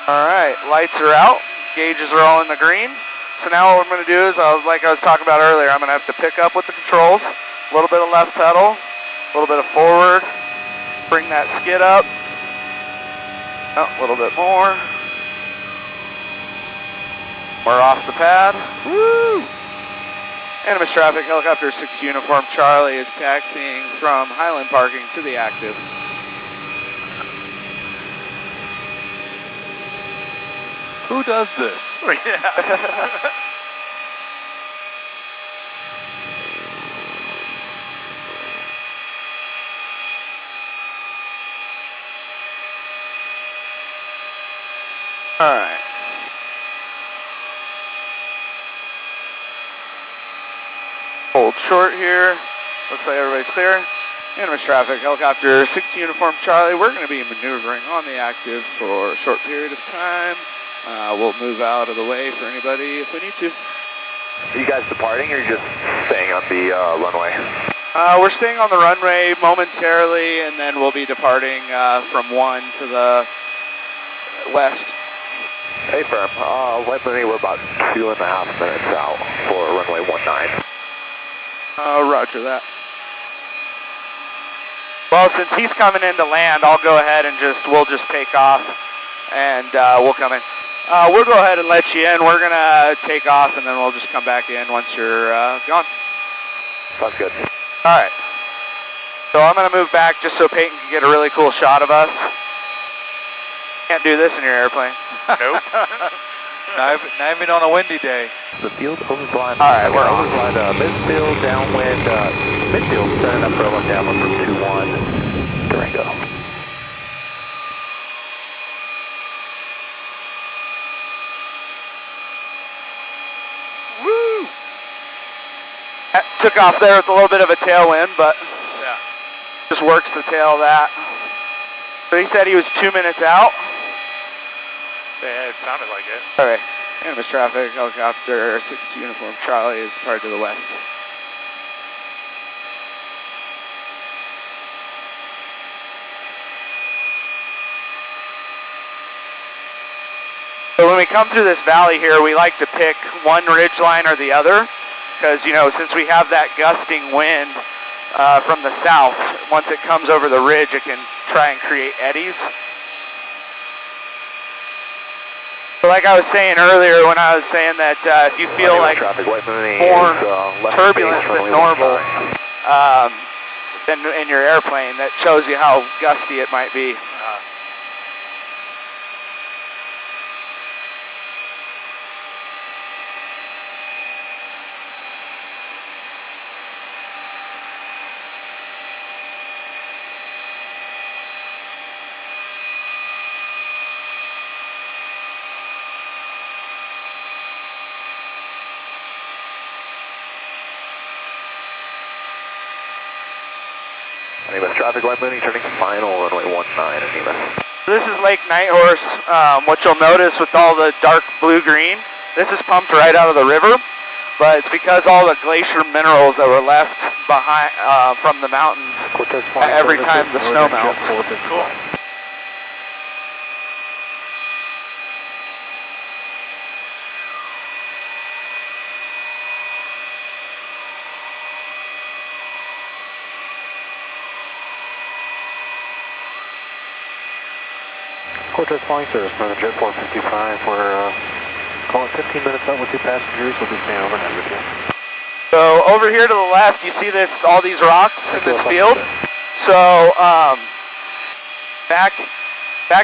All right, lights are out, gauges are all in the green. So now what I'm going to do is, like I was talking about earlier, I'm going to have to pick up with the controls, a little bit of left pedal, a little bit of forward, bring that skid up, oh, a little bit more. We're off the pad. Woo! Animas traffic, helicopter 6 Uniform Charlie is taxiing from Highland parking to the active. Who does this? Yeah. All right. Hold short here. Looks like everybody's clear. Animas traffic, helicopter 6 Uniform Charlie. We're going to be maneuvering on the active for a short period of time. We'll move out of the way for anybody if we need to. Are you guys departing or are you just staying on the runway? We're staying on the runway momentarily, and then we'll be departing from 1 to the west. Hey firm, White Mooney, we're about 2.5 minutes out for runway 19. Roger that. Well, since he's coming in to land, I'll go ahead and we'll just take off, and we'll come in. We'll go ahead and let you in. We're going to take off, and then we'll just come back in once you're gone. Sounds good. All right. So I'm going to move back just so Peyton can get a really cool shot of us. Can't do this in your airplane. Nope. not even on a windy day. The field overblind. All right, we're on. Overblind, midfield, downwind, midfield, setting up for a left downwind from 21, Durango. Woo! That took off there with a little bit of a tailwind, but yeah, just works the tail of that. So he said he was 2 minutes out. yeah, it sounded like it. All right. Animas traffic, helicopter 6 Uniform Charlie is departed to the west. So when we come through this valley here, we like to pick one ridge line or the other, because, you know, since we have that gusting wind from the south, once it comes over the ridge, it can try and create eddies. So like I was saying earlier, when I was saying that if you feel like more turbulence than normal in your airplane, that shows you how gusty it might be. Animas traffic, White Mooney, turning final runway 19, Animas. This is Lake Nighthorse. What you'll notice with all the dark blue-green, this is pumped right out of the river, but it's because all the glacier minerals that were left behind from the mountains every time the snow melts. Cool. Cortez flying service, Northern Jet 455. We're calling 15 minutes out with 2 passengers. We'll be staying overnight with you. So over here to the left, you see this, all these rocks in this field. So back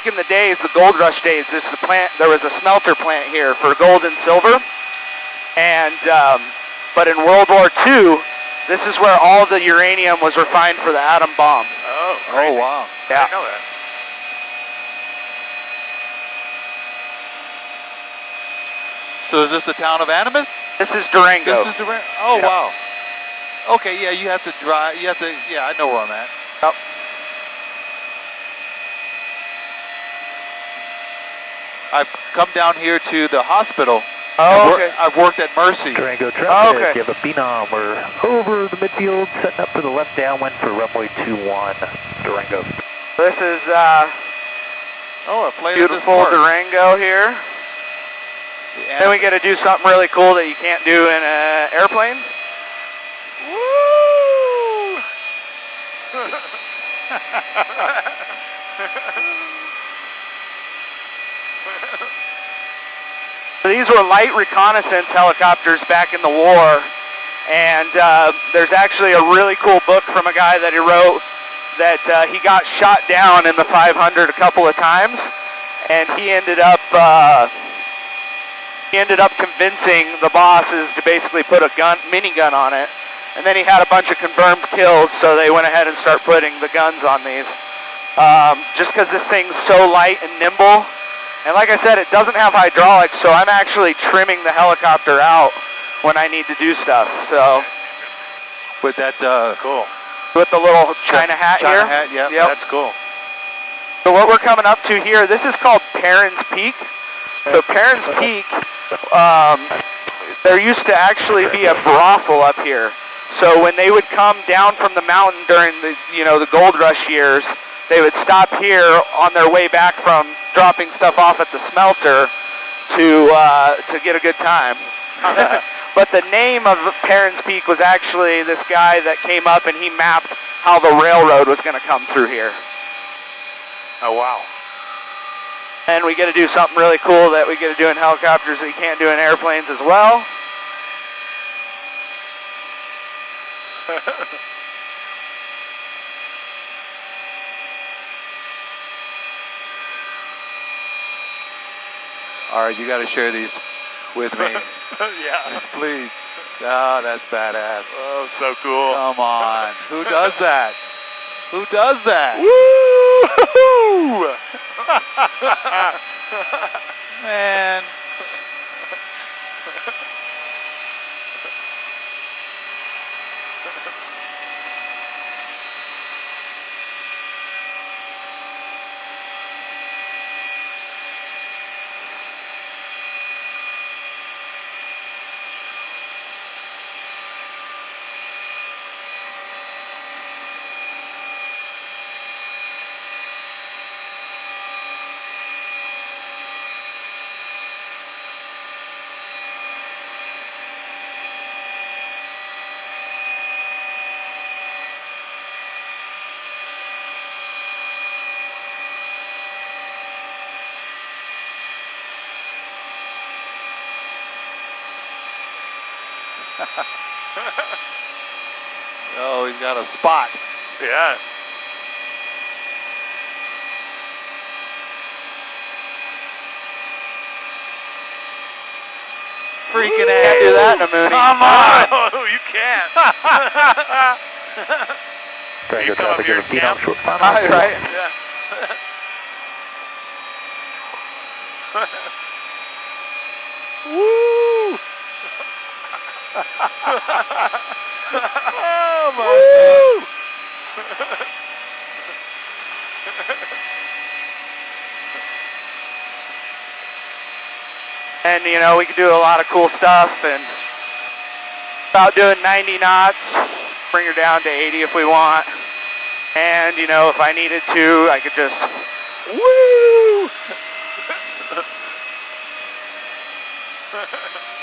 in the days, the gold rush days, this is a plant. There was a smelter plant here for gold and silver, and but in World War II, this is where all the uranium was refined for the atom bomb. Oh, crazy. Oh wow! Yeah. I didn't know that. So is this the town of Animas? This is Durango. This is Durango. Oh, yep. Wow. Okay, yeah, you have to drive. You have to. Yeah, I know where I'm at. Yep. I've come down here to the hospital. Oh, okay. I've worked at Mercy. Durango traffic, Oh, okay. you have a phenom. We're over the midfield, setting up for the left downwind for runway 21, Durango. This is Oh, a plate Beautiful Durango here. Then we get to do something really cool that you can't do in an airplane. Woo! These were light reconnaissance helicopters back in the war, and there's actually a really cool book from a guy that he wrote that he got shot down in the 500 a couple of times, and he ended up convincing the bosses to basically put a minigun on it, and then he had a bunch of confirmed kills, so they went ahead and started putting the guns on these. Just because this thing's so light and nimble. And like I said, it doesn't have hydraulics, so I'm actually trimming the helicopter out when I need to do stuff. So with that cool. With the little China hat here. China hat, yeah. Yep. That's cool. So what we're coming up to here, this is called Perrin's Peak. So Perrin's Peak, there used to actually be a brothel up here. So when they would come down from the mountain during the the gold rush years, they would stop here on their way back from dropping stuff off at the smelter to get a good time. But the name of Perrin's Peak was actually this guy that came up and he mapped how the railroad was going to come through here. Oh, wow. And we get to do something really cool that we get to do in helicopters that you can't do in airplanes as well. All right, you got to share these with me. Yeah. Please. Oh, that's badass. Oh, so cool. Come on. Who does that? Who does that? Woo! Man. Oh, he's got a spot. Yeah. Freaking Can't do that in a Mooney. Come on! Oh, you can't. Tango come up traffic, here give and a feet camp? off short. Hi, right? Yeah. Woo! Oh, my God. And we could do a lot of cool stuff, and about doing 90 knots, bring her down to 80 if we want. And if I needed to, I could just woo.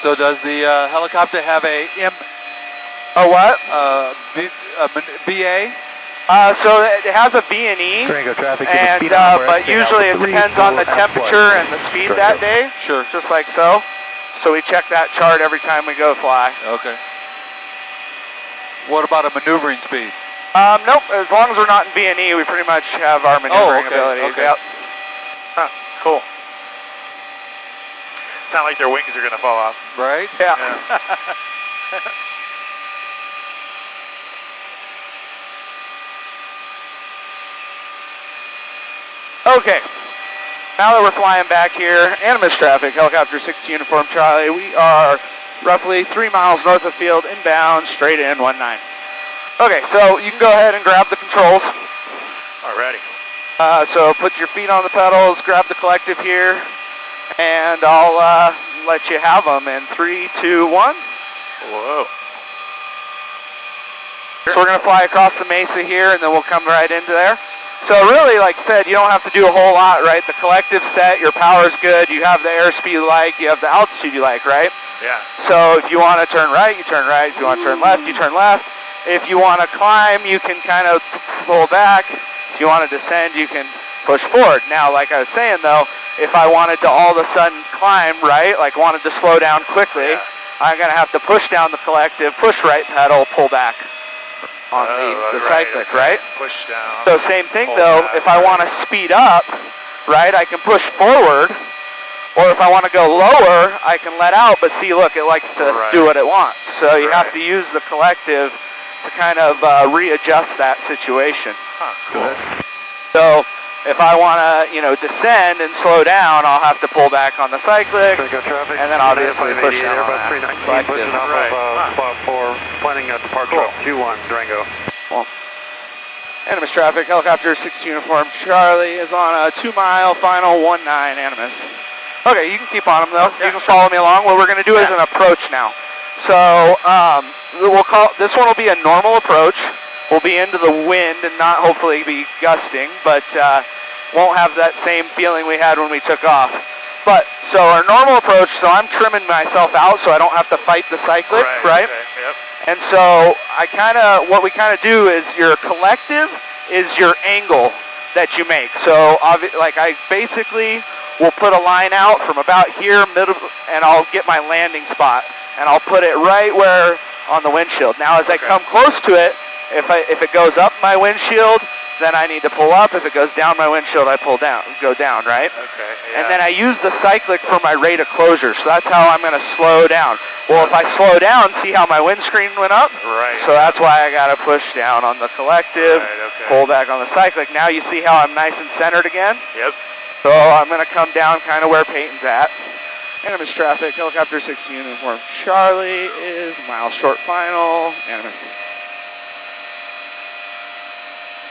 So does the helicopter have a what? BA? So it has a V&E, Tango traffic, give a and feet off. but usually it depends on the temperature and the speed that day. Sure. Just like so. So we check that chart every time we go fly. Okay. What about a maneuvering speed? Nope. As long as we're not in V&E, we pretty much have our maneuvering abilities. Okay. Yep. Huh, cool. Sound like their wings are going to fall off. Right? Yeah. Okay. Now that we're flying back here, Animas traffic, helicopter 60 uniform Charlie. We are roughly 3 miles north of field, inbound, straight in 19. Okay, so you can go ahead and grab the controls. Alrighty. So put your feet on the pedals, grab the collective here, and I'll let you have them in 3, 2, 1. Whoa. So we're going to fly across the mesa here, and then we'll come right into there. So really, like I said, you don't have to do a whole lot, right? The collective's set, your power's good, you have the airspeed you like, you have the altitude you like, right? Yeah. So if you want to turn right, you turn right. If you want to turn left, you turn left. If you want to climb, you can kind of pull back. If you want to descend, you can push forward. Now, like I was saying though, if I wanted to all of a sudden climb, right, like wanted to slow down quickly, I'm going to have to push down the collective, push right pedal, pull back on the cyclic, right? Push down. So same thing though, back, if I want to speed up, right, I can push forward, or if I want to go lower, I can let out, but see, look, it likes to do what it wants. So you have to use the collective to kind of readjust that situation. Huh, cool. So if I want to, you know, descend and slow down, I'll have to pull back on the cyclic, and then obviously push down on that collective. Spot 4, planning a departure of 21, Durango. Well, Animas traffic, helicopter 6 uniform Charlie is on a 2-mile final 19 Animas. Okay, you can keep on them though. You can follow me along. What we're going to do is an approach now. So we'll call this one will be a normal approach. We'll be into the wind and not hopefully be gusting, but won't have that same feeling we had when we took off. But so our normal approach. So I'm trimming myself out so I don't have to fight the cyclic, right? Okay, yep. And so what we kind of do is your collective is your angle that you make. So like I basically will put a line out from about here, middle, and I'll get my landing spot, and I'll put it right where on the windshield. Now as I come close to it, if it goes up my windshield, then I need to pull up. If it goes down my windshield, I go down, right? Okay, yeah. And then I use the cyclic for my rate of closure, so that's how I'm going to slow down. Well, if I slow down, see how my windscreen went up? Right. So that's why I got to push down on the collective, pull back on the cyclic. Now you see how I'm nice and centered again? Yep. So I'm going to come down kind of where Peyton's at. Animas traffic, helicopter 16 uniform Charlie is mile short final, Animas.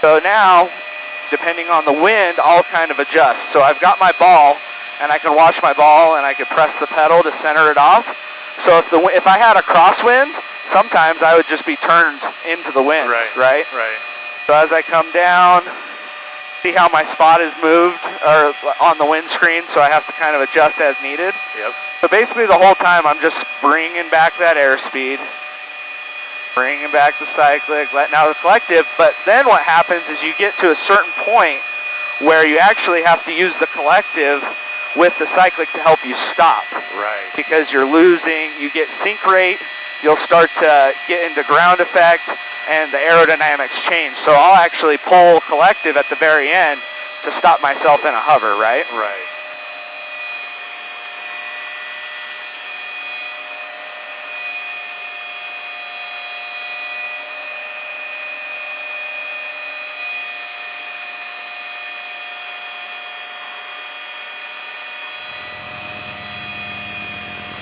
So now, depending on the wind, I'll kind of adjust. So I've got my ball, and I can watch my ball, and I can press the pedal to center it off. So if I had a crosswind, sometimes I would just be turned into the wind, right? So as I come down, see how my spot is moved or on the windscreen, so I have to kind of adjust as needed. Yep. So basically the whole time I'm just bringing back that airspeed, bringing back the cyclic, letting out the collective, but then what happens is you get to a certain point where you actually have to use the collective with the cyclic to help you stop. Right. Because you're losing, you get sync rate, you'll start to get into ground effect, and the aerodynamics change. So I'll actually pull collective at the very end to stop myself in a hover, right? Right.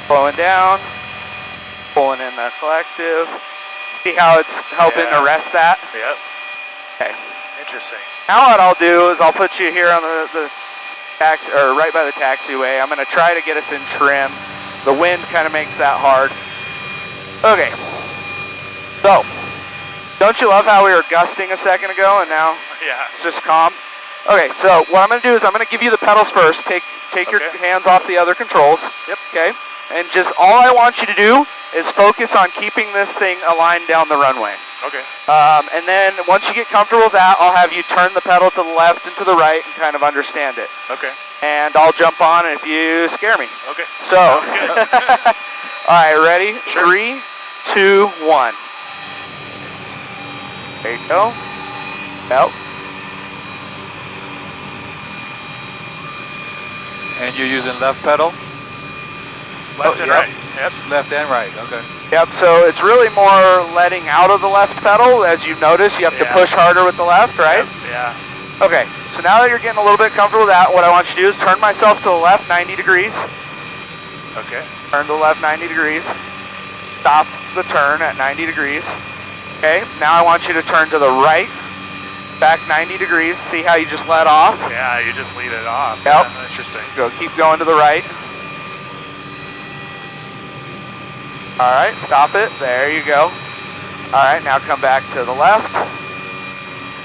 Slowing down, pulling in the collective. See how it's helping to rest that? Yep. Okay. Interesting. Now what I'll do is I'll put you here on the taxi, or right by the taxiway. I'm going to try to get us in trim. The wind kind of makes that hard. Okay. So, don't you love how we were gusting a second ago and now it's just calm? Okay, so what I'm going to do is I'm going to give you the pedals first. Take your hands off the other controls. Yep. Okay. And just all I want you to do is focus on keeping this thing aligned down the runway. Okay. And then once you get comfortable with that, I'll have you turn the pedal to the left and to the right and kind of understand it. Okay. And I'll jump on if you scare me. Okay. So, sounds good. all right, ready? Sure. 3, 2, 1. There you go. Out. And you're using left pedal? Left and right. Yep. Left and right, okay. Yep, so it's really more letting out of the left pedal. As you notice, you have to push harder with the left, right? Yep. Yeah. Okay, so now that you're getting a little bit comfortable with that, what I want you to do is turn myself to the left 90 degrees. Okay. Turn to the left 90 degrees. Stop the turn at 90 degrees. Okay, now I want you to turn to the right, back 90 degrees. See how you just let off? Yeah, you just lead it off. Yep. Yeah, interesting. Go, keep going to the right. All right, stop it. There you go. All right, now come back to the left.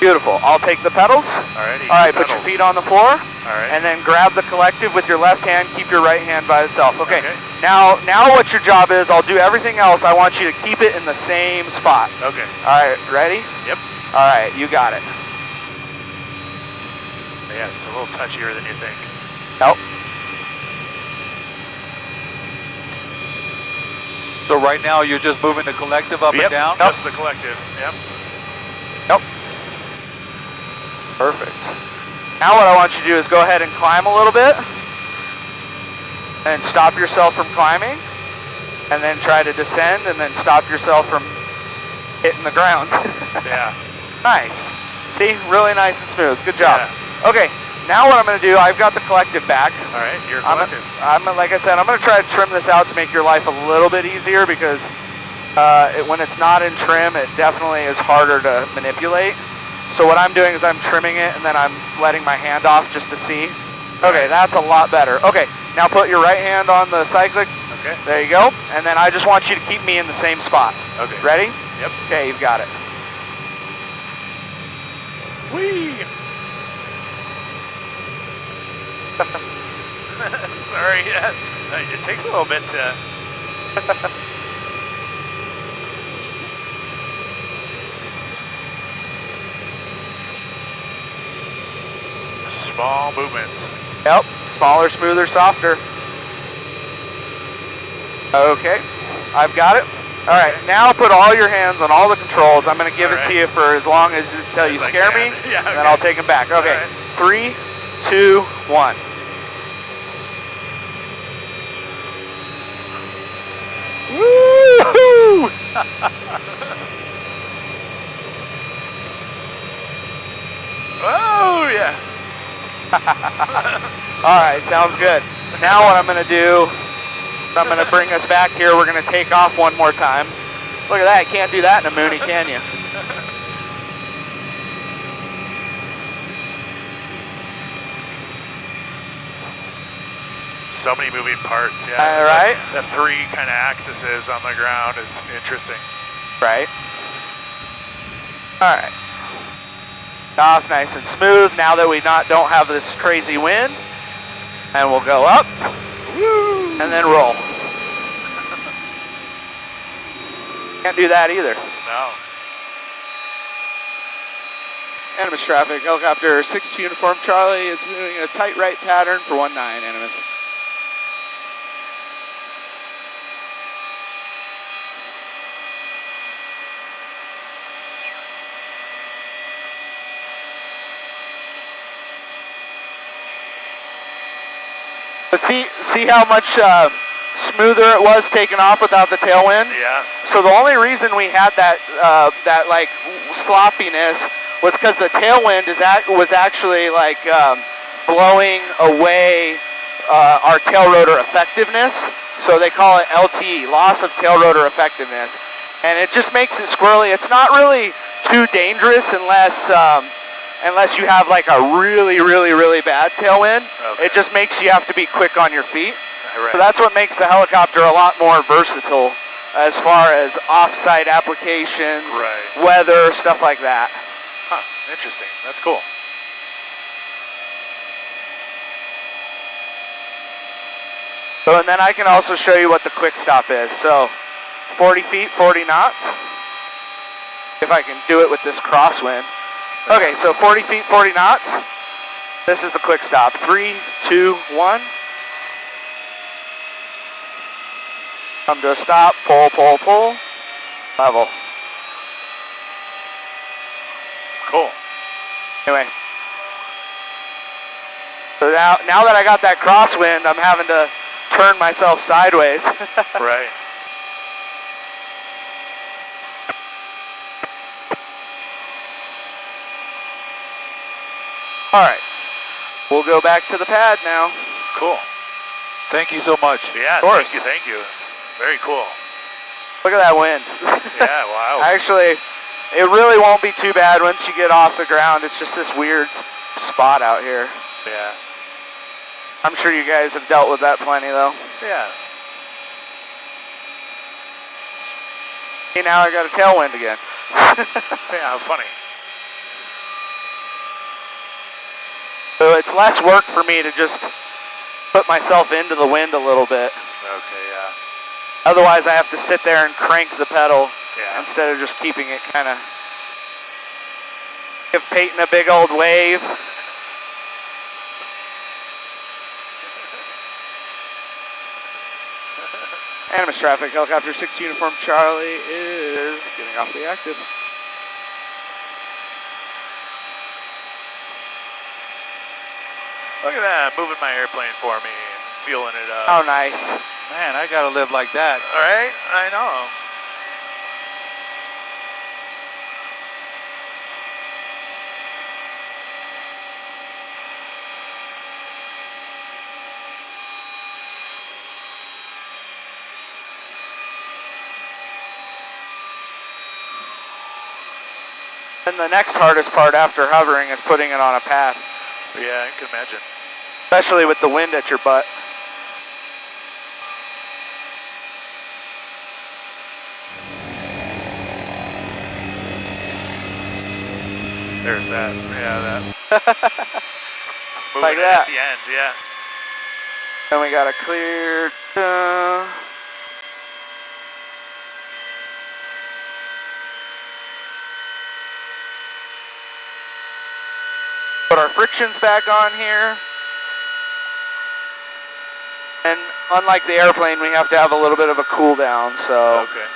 Beautiful. I'll take the pedals. Alrighty. All right, put your feet on the floor. Alright. And then grab the collective with your left hand. Keep your right hand by itself. Okay. Okay. Now what your job is, I'll do everything else. I want you to keep it in the same spot. Okay. All right, ready? Yep. All right, you got it. Yeah, it's a little touchier than you think. Nope. So right now you're just moving the collective up and down? Just the collective. Yep. Nope. Perfect. Now what I want you to do is go ahead and climb a little bit. And stop yourself from climbing. And then try to descend and then stop yourself from hitting the ground. Yeah. Nice. See? Really nice and smooth. Good job. Yeah. Okay. Now what I'm going to do, I've got the collective back. All right, your collective. Like I said, I'm going to try to trim this out to make your life a little bit easier because when it's not in trim, it definitely is harder to manipulate. So what I'm doing is I'm trimming it and then I'm letting my hand off just to see. Okay, that's a lot better. Okay, now put your right hand on the cyclic. Okay. There you go. And then I just want you to keep me in the same spot. Okay. Ready? Yep. Okay, you've got it. Whee! Sorry, yeah. It takes a little bit to... Small movements. Yep, smaller, smoother, softer. Okay, I've got it. All right, now put all your hands on all the controls. I'm going to give it to you for as long as until you scare me, Yeah, and then I'll take them back. Okay, right. 3, 2, 1. Woo! Oh, yeah. All right, sounds good. Now what I'm going to do, I'm going to bring us back here. We're going to take off one more time. Look at that. Can't do that in a Mooney, can you? So many moving parts, yeah. All right. The three kind of axes on the ground is interesting. Right. All right. Off nice and smooth now that we don't have this crazy wind. And we'll go up. Woo! And then roll. Can't do that either. No. Animas traffic, helicopter 62 Uniform Charlie is moving a tight right pattern for 19 Animas. See how much smoother it was taking off without the tailwind? Yeah. So the only reason we had that like sloppiness was because the tailwind was actually like blowing away our tail rotor effectiveness. So they call it LTE, loss of tail rotor effectiveness, and it just makes it squirrely. It's not really too dangerous unless you have like a really, really, really bad tailwind. Okay. It just makes you have to be quick on your feet. Right. So that's what makes the helicopter a lot more versatile as far as off-site applications, Right. weather, stuff like that. Huh, interesting. That's cool. So, and then I can also show you what the quick stop is. So 40 feet, 40 knots. If I can do it with this crosswind. Okay, so 40 feet, 40 knots. This is the quick stop. 3, 2, 1. Come to a stop, pull, pull, pull. Level. Cool. Anyway. So now that I got that crosswind, I'm having to turn myself sideways. Right. All right. We'll go back to the pad now. Cool. Thank you so much. Yeah, Of course. thank you. It's very cool. Look at that wind. Yeah, wow. Actually, it really won't be too bad once you get off the ground. It's just this weird spot out here. Yeah. I'm sure you guys have dealt with that plenty, though. Yeah. Hey, now I got a tailwind again. Yeah, how funny. So it's less work for me to just put myself into the wind a little bit. Okay, yeah. Otherwise, I have to sit there and crank the pedal Yeah. instead of just keeping it kind of. Give Peyton a big old wave. Animas traffic, helicopter 6 uniform Charlie is getting off the active. Look at that, moving my airplane for me and fueling it up. Oh, nice. Man, I gotta live like that. All right, I know. And the next hardest part after hovering is putting it on a path, Yeah, I can imagine. especially with the wind at your butt. There's that. Yeah, that. Moving Like it that. at the end, yeah. Then we got a clear. Put our frictions back on here. And unlike the airplane, we have to have a little bit of a cool down, so Okay.